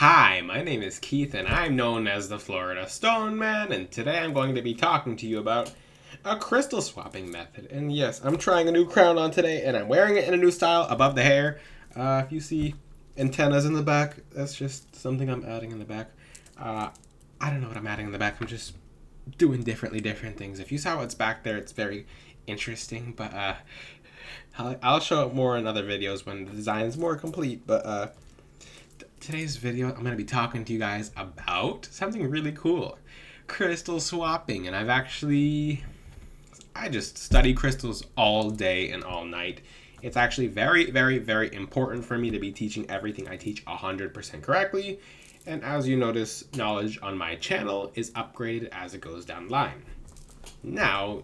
Hi, my name is Keith and I'm known as the Florida Stone Man, and today I'm going to be talking to you about a crystal swapping method. And yes, I'm trying a new crown on today and I'm wearing it in a new style above the hair. If you see antennas in the back, that's just something I'm adding in the back. I don't know what I'm adding in the back, I'm just doing different things. If you saw what's back there, it's very interesting, but I'll show it more in other videos when the design is more complete. But today's video, I'm going to be talking to you guys about something really cool, crystal swapping. And I just study crystals all day and all night. It's actually very important for me to be teaching everything I teach 100% correctly. And as you notice, knowledge on my channel is upgraded as it goes down the line. Now,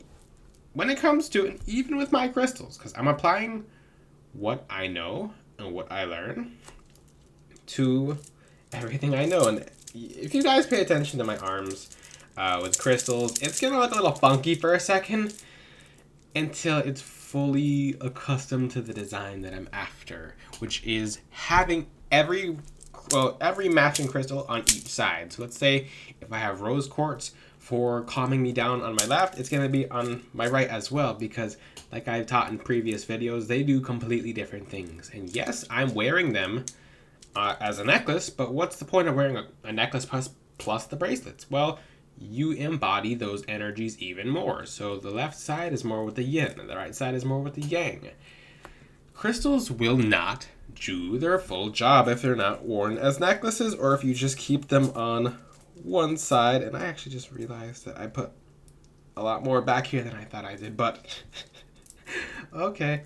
when it comes to, and even with my crystals, because I'm applying what I know and what I learn to everything I know. And if you guys pay attention to my arms with crystals, it's gonna look a little funky for a second until it's fully accustomed to the design that I'm after, which is having every matching crystal on each side. So let's say if I have rose quartz for calming me down on my left, it's going to be on my right as well, because like I've taught in previous videos, they do completely different things. And yes, I'm wearing them as a necklace, but what's the point of wearing a necklace plus the bracelets? Well, you embody those energies even more. So the left side is more with the yin, and the right side is more with the yang. Crystals will not do their full job if they're not worn as necklaces, or if you just keep them on one side. And I actually just realized that I put a lot more back here than I thought I did, but okay.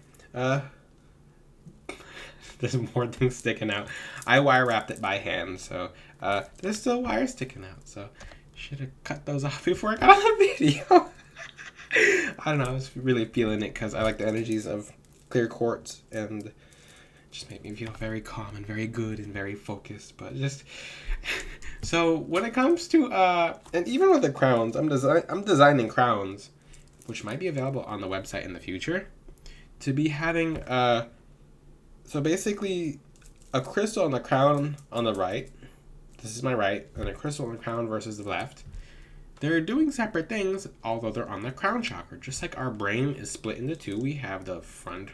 There's more things sticking out. I wire wrapped it by hand, so there's still wire sticking out. So should have cut those off before I got on the video. I don't know. I was really feeling it because I like the energies of clear quartz, and it just made me feel very calm and very good and very focused. But just so when it comes to and even with the crowns, I'm designing crowns, which might be available on the website in the future, to be having so basically, a crystal on the crown on the right, this is my right, and a crystal on the crown versus the left, they're doing separate things, although they're on the crown chakra. Just like our brain is split into two, we have the front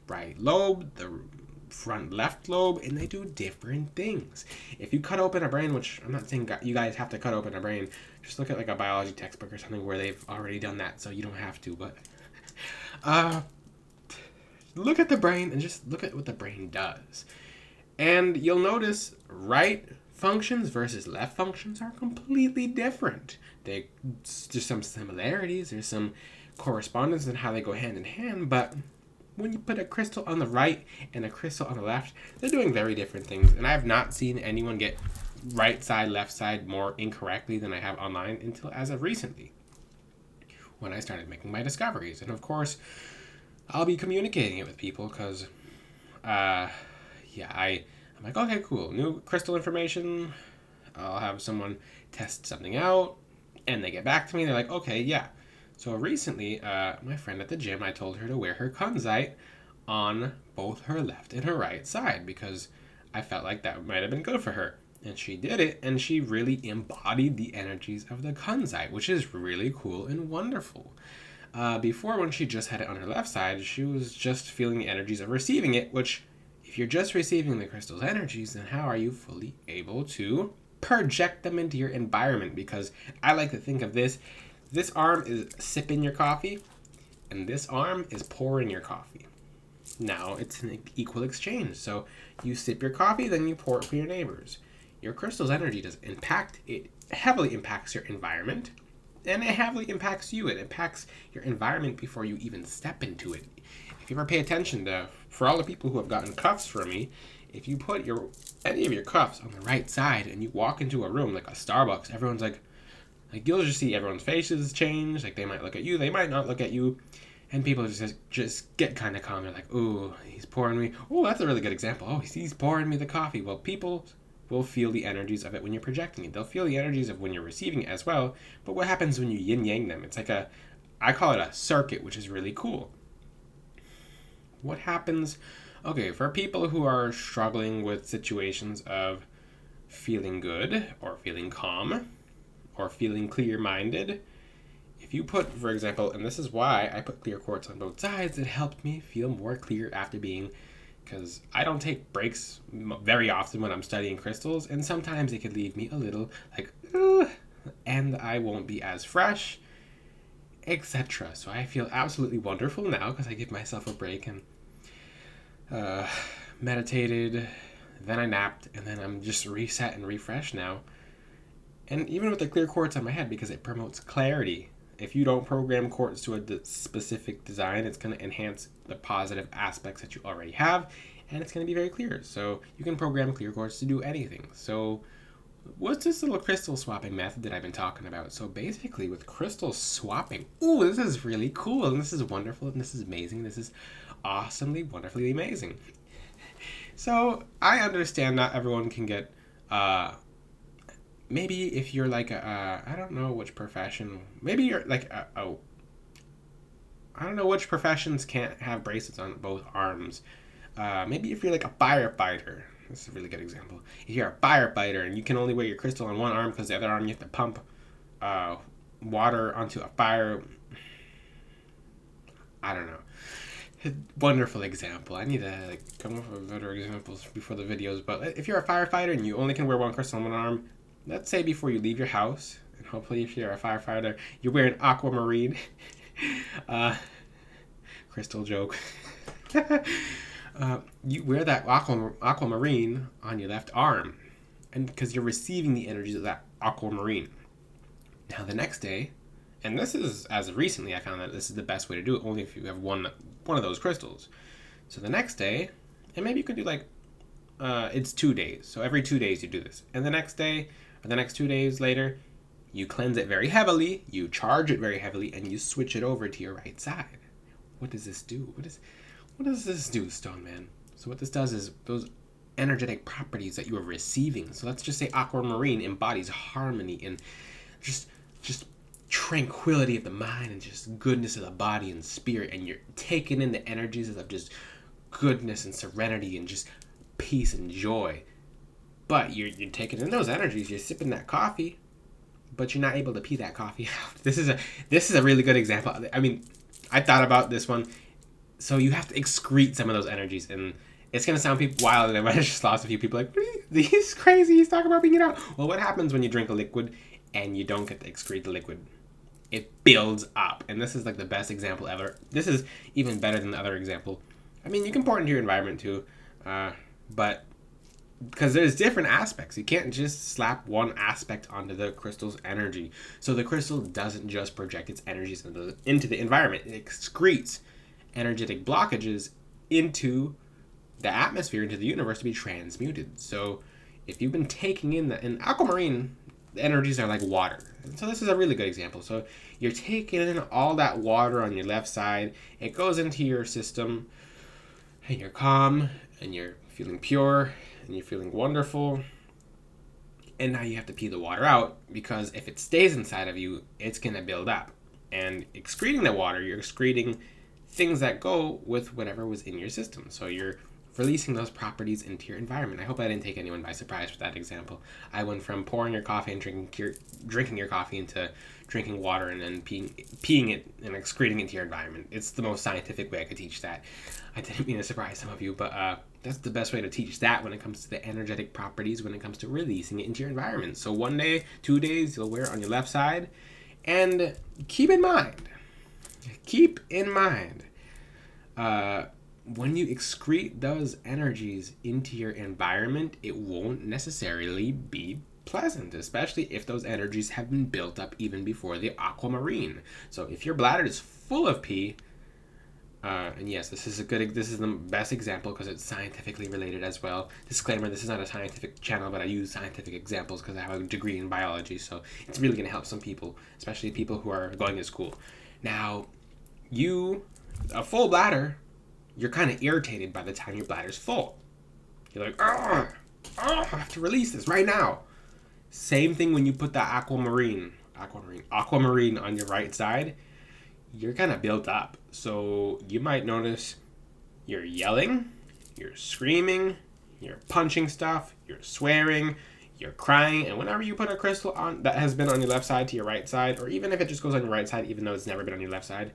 right lobe, the front left lobe, and they do different things. If you cut open a brain, which I'm not saying you guys have to cut open a brain, just look at like a biology textbook or something where they've already done that, so you don't have to, but look at the brain and just look at what the brain does. And you'll notice right functions versus left functions are completely different. There's some similarities, there's some correspondence in how they go hand in hand, but when you put a crystal on the right and a crystal on the left, they're doing very different things. And I have not seen anyone get right side, left side more incorrectly than I have online until as of recently, when I started making my discoveries. And of course, I'll be communicating it with people because, I'm like, okay, cool. New crystal information. I'll have someone test something out, and they get back to me. They're like, okay, yeah. So recently, my friend at the gym, I told her to wear her kunzite on both her left and her right side because I felt like that might have been good for her. And she did it, and she really embodied the energies of the kunzite, which is really cool and wonderful. Before, when she just had it on her left side, she was just feeling the energies of receiving it, which, if you're just receiving the crystal's energies, then how are you fully able to project them into your environment? Because I like to think of this arm is sipping your coffee, and this arm is pouring your coffee. Now, it's an equal exchange. So you sip your coffee, then you pour it for your neighbors. Your crystal's energy it heavily impacts your environment, and it heavily impacts you. It impacts your environment before you even step into it. If you ever pay attention for all the people who have gotten cuffs from me, if you put any of your cuffs on the right side and you walk into a room like a Starbucks, everyone's like you'll just see everyone's faces change. Like, they might look at you, they might not look at you, and people just get kind of calm. They're like, ooh, he's pouring me. Oh, that's a really good example. Oh, he's pouring me the coffee. Well, people will feel the energies of it when you're projecting it. They'll feel the energies of when you're receiving it as well. But what happens when you yin-yang them? It's like I call it a circuit, which is really cool. What happens, okay, for people who are struggling with situations of feeling good or feeling calm or feeling clear-minded, if you put, for example, and this is why I put clear quartz on both sides, it helped me feel more clear after being, because I don't take breaks very often when I'm studying crystals, and sometimes it could leave me a little like, and I won't be as fresh, etc. So I feel absolutely wonderful now because I give myself a break and meditated, then I napped, and then I'm just reset and refreshed now. And even with the clear quartz on my head, because it promotes clarity. If you don't program quartz to a specific design, it's going to enhance the positive aspects that you already have, and it's going to be very clear. So you can program clear quartz to do anything. So what's this little crystal swapping method that I've been talking about? So basically with crystal swapping, ooh, this is really cool, and this is wonderful, and this is amazing, this is awesomely, wonderfully amazing. So I understand not everyone can get, maybe if you're like I don't know which profession, maybe you're like, I don't know which professions can't have bracelets on both arms. Maybe if you're like a firefighter, this is a really good example. If you're a firefighter and you can only wear your crystal on one arm because the other arm you have to pump water onto a fire. I don't know. Wonderful example. I need to come up with better examples before the videos. But if you're a firefighter and you only can wear one crystal on one arm, let's say before you leave your house, and hopefully if you're a firefighter, you're wearing aquamarine. Crystal joke. You wear that aquamarine on your left arm, and because you're receiving the energies of that aquamarine. Now the next day, and this is, as recently I found that this is the best way to do it, only if you have one of those crystals. So the next day, and maybe you could do like, it's 2 days. So every 2 days you do this. And the next day, or the next 2 days later, you cleanse it very heavily, you charge it very heavily, and you switch it over to your right side. What does this do? What does this do, Stone Man? So what this does is those energetic properties that you are receiving. So let's just say aquamarine embodies harmony and just tranquility of the mind and just goodness of the body and spirit, and you're taking in the energies of just goodness and serenity and just peace and joy. But you're taking in those energies, you're sipping that coffee, but you're not able to pee that coffee out. This is a really good example. I mean, I thought about this one. So you have to excrete some of those energies, and it's gonna sound wild, and I might have just lost a few people like, he's crazy, he's talking about peeing it out. Well, what happens when you drink a liquid and you don't get to excrete the liquid? It builds up, and this is like the best example ever. This is even better than the other example. I mean, you can pour it into your environment too, but because there's different aspects. You can't just slap one aspect onto the crystal's energy. So the crystal doesn't just project its energies into the environment. It excretes energetic blockages into the atmosphere, into the universe to be transmuted. So if you've been taking in in aquamarine, the energies are like water. So this is a really good example. So you're taking in all that water on your left side. It goes into your system, and you're calm, and you're feeling pure, and you're feeling wonderful. And now you have to pee the water out, because if it stays inside of you, it's going to build up. And excreting the water, you're excreting things that go with whatever was in your system. So you're releasing those properties into your environment. I hope I didn't take anyone by surprise with that example. I went from pouring your coffee and drinking your coffee into drinking water and then peeing it and excreting it into your environment. It's the most scientific way I could teach that. I didn't mean to surprise some of you, but that's the best way to teach that when it comes to the energetic properties, when it comes to releasing it into your environment. So 1 day, 2 days, you'll wear it on your left side. And keep in mind, when you excrete those energies into your environment, it won't necessarily be pleasant, especially if those energies have been built up even before the aquamarine. So if your bladder is full of pee, and yes, this is the best example because it's scientifically related as well. Disclaimer, this is not a scientific channel, but I use scientific examples because I have a degree in biology, so it's really going to help some people, especially people who are going to school. Now, a full bladder, you're kind of irritated by the time your bladder's full. You're like, I have to release this right now. Same thing when you put that aquamarine on your right side, you're kind of built up. So you might notice you're yelling, you're screaming, you're punching stuff, you're swearing, you're crying, and whenever you put a crystal on that has been on your left side to your right side, or even if it just goes on your right side, even though it's never been on your left side,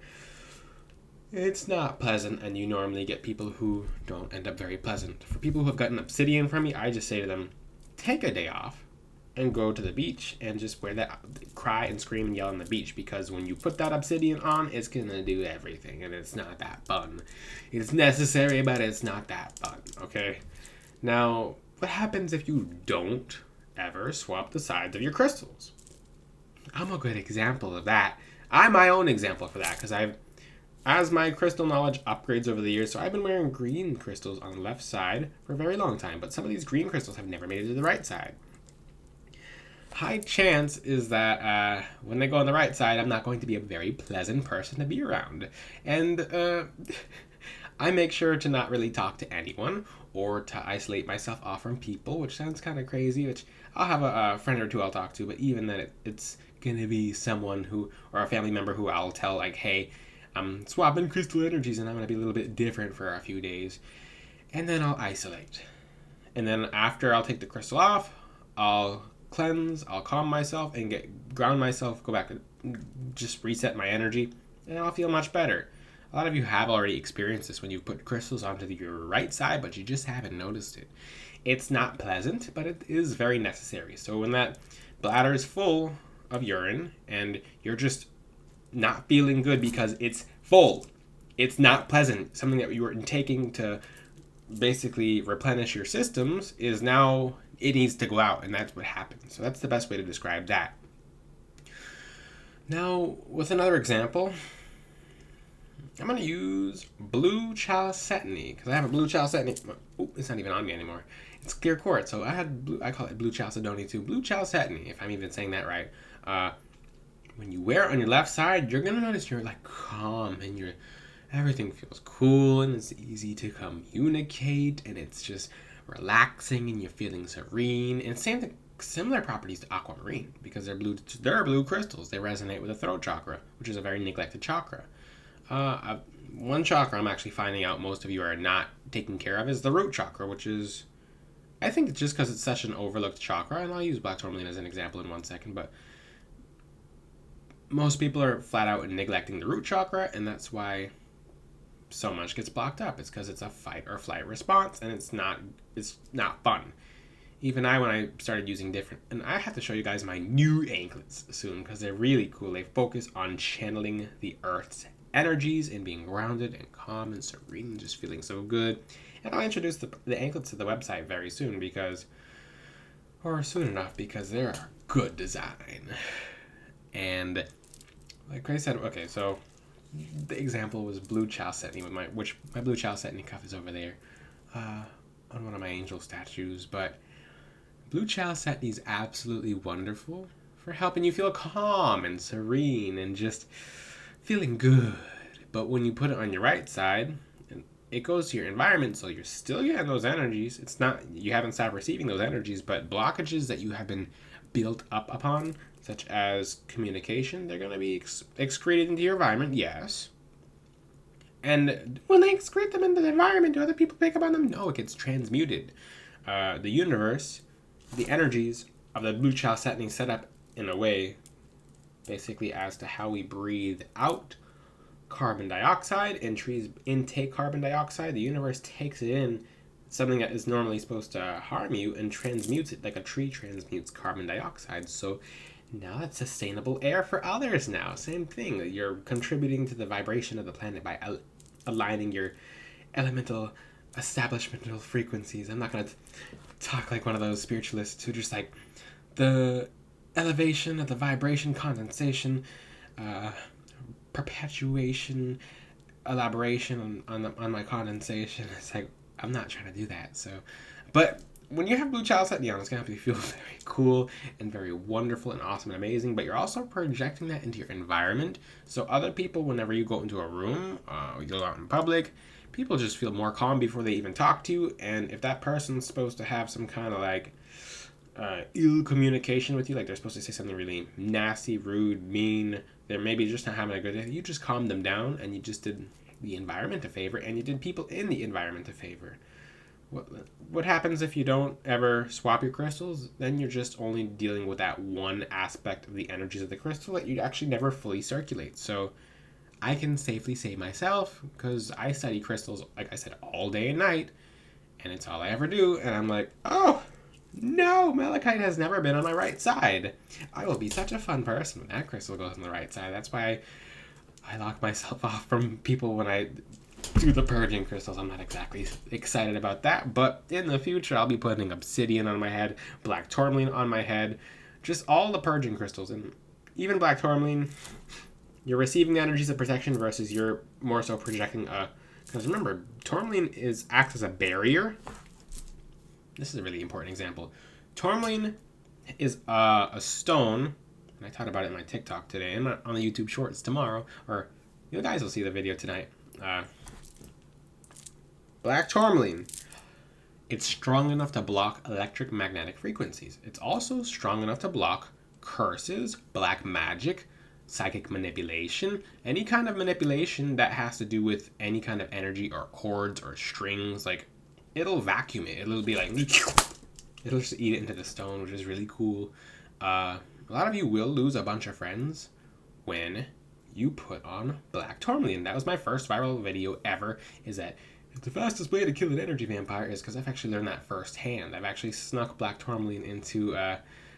it's not pleasant, and you normally get people who don't end up very pleasant. For people who have gotten obsidian from me, I just say to them, take a day off and go to the beach and just wear that, cry and scream and yell on the beach, because when you put that obsidian on, it's gonna do everything, and it's not that fun. It's necessary, but it's not that fun, okay? Now, what happens if you don't ever swap the sides of your crystals? I'm a good example of that. I'm my own example for that, because as my crystal knowledge upgrades over the years, so I've been wearing green crystals on the left side for a very long time, but some of these green crystals have never made it to the right side. High chance is that when they go on the right side, I'm not going to be a very pleasant person to be around. And I make sure to not really talk to anyone or to isolate myself off from people, which sounds kind of crazy, which I'll have a friend or two I'll talk to, but even then it's going to be someone who, or a family member who I'll tell, like, hey, I'm swapping crystal energies and I'm going to be a little bit different for a few days. And then I'll isolate. And then after I'll take the crystal off, I'll cleanse, I'll calm myself and ground myself, go back and just reset my energy, and I'll feel much better. A lot of you have already experienced this when you put crystals onto your right side, but you just haven't noticed it. It's not pleasant, but it is very necessary. So when that bladder is full of urine and you're just not feeling good because it's full, it's not pleasant, something that you were taking to basically replenish your systems is now, it needs to go out, and that's what happens. So that's the best way to describe that. Now, with another example, I'm going to use blue chalcedony, because I have a blue chalcedony. Oh, it's not even on me anymore. It's clear quartz, so I call it blue chalcedony too. Blue chalcedony, if I'm even saying that right. When you wear it on your left side, you're going to notice you're like calm, and everything feels cool, and it's easy to communicate, and it's just relaxing, and you're feeling serene. And similar properties to aquamarine, because they're blue crystals. They resonate with the throat chakra, which is a very neglected chakra. One chakra I'm actually finding out most of you are not taking care of is the root chakra, which is, I think it's just because it's such an overlooked chakra, and I'll use black tourmaline as an example in 1 second, but most people are flat out neglecting the root chakra, and that's why so much gets blocked up. It's because it's a fight or flight response, and it's not fun. Even when I started using different, and I have to show you guys my new anklets soon, because they're really cool. They focus on channeling the earth's energies and being grounded and calm and serene and just feeling so good. And I'll introduce the anklets to the website very soon, or soon enough, because they're a good design. And like Grace said, okay, so the example was blue chalcedony, my blue chalcedony cuff is over there on one of my angel statues. But blue chalcedony is absolutely wonderful for helping you feel calm and serene and just feeling good. But when you put it on your right side, it goes to your environment, so you're still getting those energies. It's not, you haven't stopped receiving those energies, but blockages that you have been built up upon, such as communication, they're going to be excreted into your environment, yes. And when they excrete them into the environment, do other people pick up on them? No, it gets transmuted. The universe, the energies of the blue chalcedony set up in a way, basically as to how we breathe out carbon dioxide and trees intake carbon dioxide. The universe takes it in, something that is normally supposed to harm you, and transmutes it like a tree transmutes carbon dioxide. So now it's sustainable air for others now. Same thing. You're contributing to the vibration of the planet by aligning your elemental establishmental frequencies. I'm not going to talk like one of those spiritualists who just like the elevation of the vibration, condensation, perpetuation, elaboration on my condensation. It's like, I'm not trying to do that. So, but when you have blue chalcedony on, it's going to help you feel very cool and very wonderful and awesome and amazing, but you're also projecting that into your environment. So other people, whenever you go into a room, you go out in public, people just feel more calm before they even talk to you. And if that person's supposed to have some kind of like ill communication with you, like they're supposed to say something really nasty, rude, mean, they're maybe just not having a good day, you just calmed them down, and you just did the environment a favor, and you did people in the environment a favor. what happens if you don't ever swap your crystals? Then you're just only dealing with that one aspect of the energies of the crystal that you actually never fully circulate. So I can safely say myself, because I study crystals, like I said, all day and night, and it's all I ever do, and I'm like, oh, no, malachite has never been on my right side. I will be such a fun person when that crystal goes on the right side. That's why I lock myself off from people when I do the purging crystals. I'm not exactly excited about that, but in the future I'll be putting obsidian on my head, black tourmaline on my head, just all the purging crystals. And even black tourmaline, you're receiving the energies of protection versus you're more so projecting a, because remember, tourmaline acts as a barrier. This is a really important example. Tourmaline is a stone, and I talked about it in my TikTok today and on the YouTube Shorts tomorrow, or you guys will see the video tonight. Black tourmaline. It's strong enough to block electromagnetic frequencies. It's also strong enough to block curses, black magic, psychic manipulation, any kind of manipulation that has to do with any kind of energy or chords or strings. Like, it'll vacuum it. It'll be like, it'll just eat it into the stone, which is really cool. A lot of you will lose a bunch of friends when you put on black tourmaline. That was my first viral video ever, is that the fastest way to kill an energy vampire is, because I've actually learned that firsthand. I've actually snuck black tourmaline into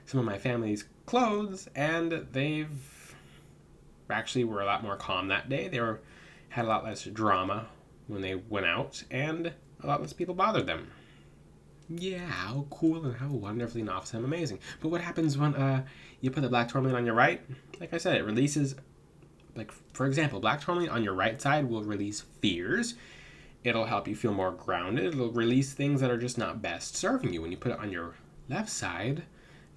some of my family's clothes, and they've actually were a lot more calm that day. They had a lot less drama when they went out, and a lot less people bothered them. Yeah, how cool and how wonderfully and awesome, amazing. But what happens when you put the black tourmaline on your right? Like I said, it releases, like, for example, black tourmaline on your right side will release fears. It'll help you feel more grounded. It'll release things that are just not best serving you. When you put it on your left side,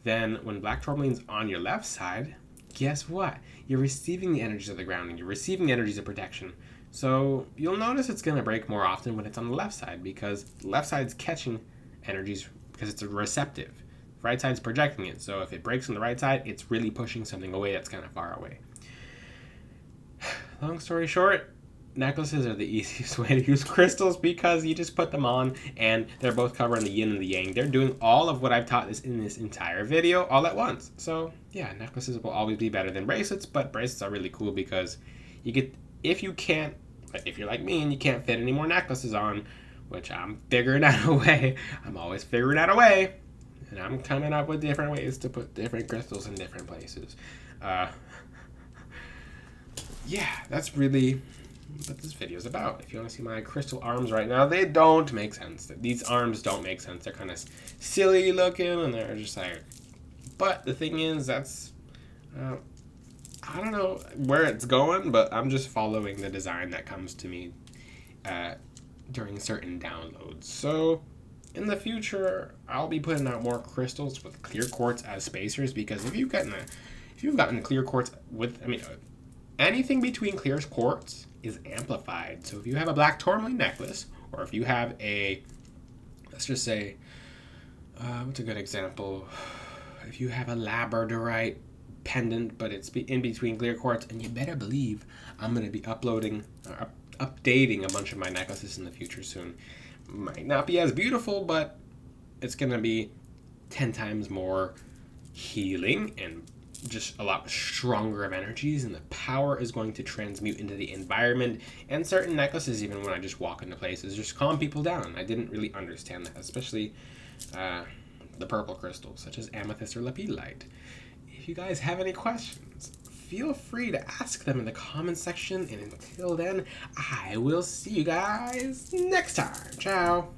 then when black tourmaline's on your left side, guess what? You're receiving the energies of the grounding. You're receiving the energies of protection. So you'll notice it's going to break more often when it's on the left side, because the left side's catching energies because it's receptive. The right side's projecting it. So if it breaks on the right side, it's really pushing something away that's kind of far away. Long story short, necklaces are the easiest way to use crystals, because you just put them on and they're both covering the yin and the yang. They're doing all of what I've taught in this entire video all at once. So yeah, necklaces will always be better than bracelets, but bracelets are really cool because you get, if you're like me and you can't fit any more necklaces on, which I'm figuring out a way. I'm always figuring out a way, and I'm coming up with different ways to put different crystals in different places. Yeah, that's really what this video is about. If you want to see my crystal arms right now, they don't make sense. These arms don't make sense. They're kind of silly looking, and they're just like, but the thing is, that's, I don't know where it's going, but I'm just following the design that comes to me during certain downloads. So in the future, I'll be putting out more crystals with clear quartz as spacers, because if you've gotten clear quartz with, anything between clear quartz is amplified. So if you have a black tourmaline necklace, or if you have a, let's just say, what's a good example? If you have a labradorite pendant, but it's in between clear quartz, and you better believe I'm going to be updating a bunch of my necklaces in the future soon. Might not be as beautiful, but it's going to be 10 times more healing and just a lot stronger of energies, and the power is going to transmute into the environment. And certain necklaces, even when I just walk into places, just calm people down. I didn't really understand that, especially the purple crystals such as amethyst or lepidolite. If you guys have any questions, feel free to ask them in the comment section, and until then, I will see you guys next time. Ciao.